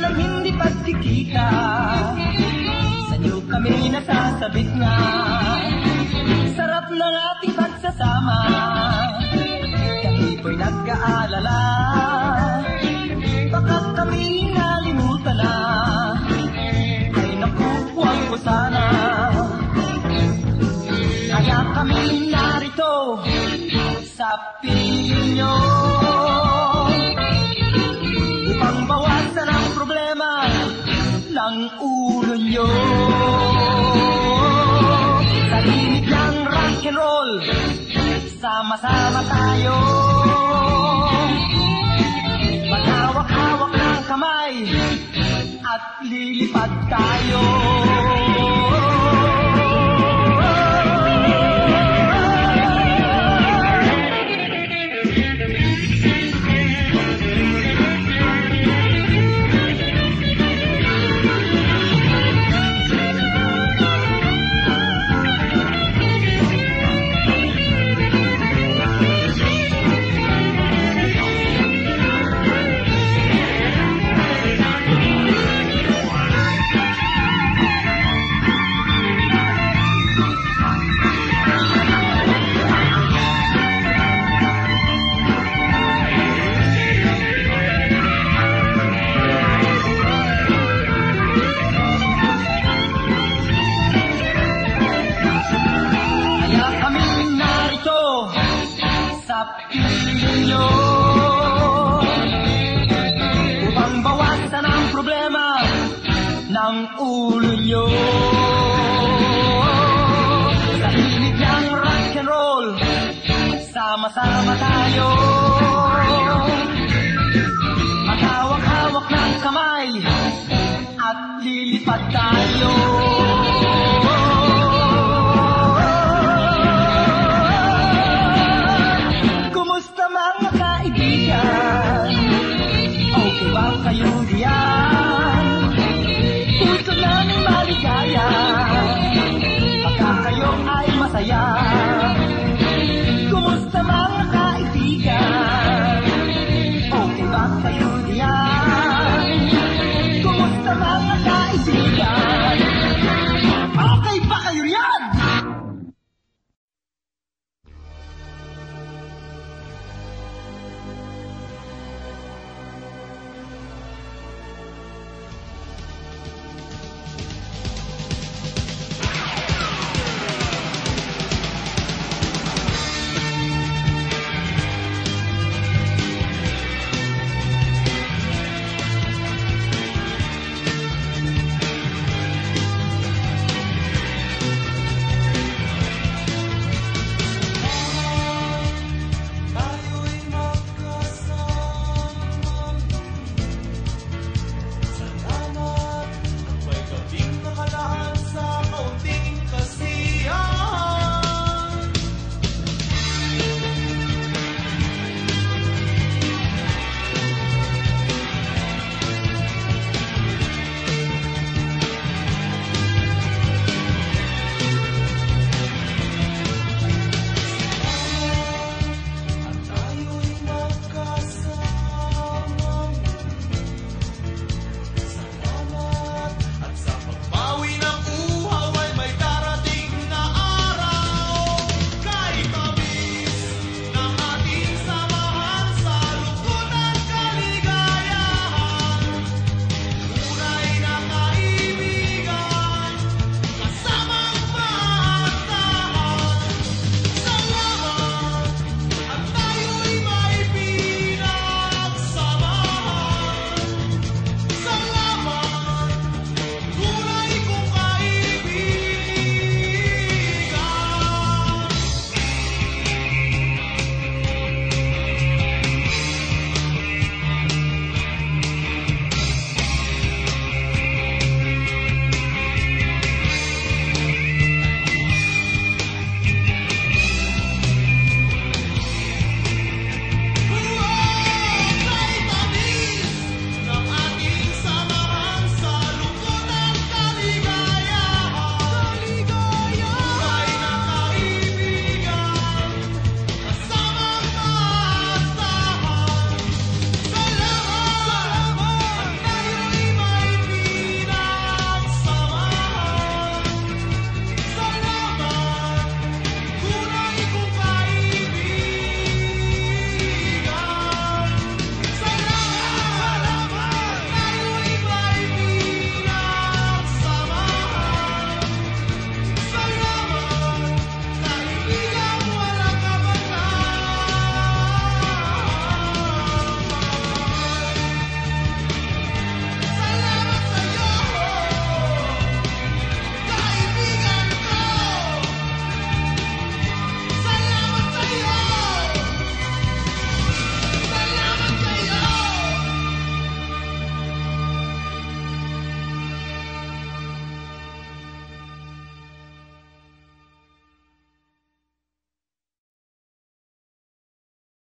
ng hindi pagkikita, sa'yo kami nasasabit na. Sarap ng ating pagsasama, kami po'y nag-aalala. Baka kami nalimutan na, ay naku, huwag ko sana. Kaya kami narito sa piling nyo, upang bawasan ang problema ng ulo nyo. Sa limit ng rock and roll, sama-sama tayo, maghawak-hawak ng kamay at lilipad tayo. Upang bawasan ang problema ng ulo nyo. Sa hilig ng rock and roll, sama-sama tayo, maghawak-hawak ng kamay at lilipad tayo.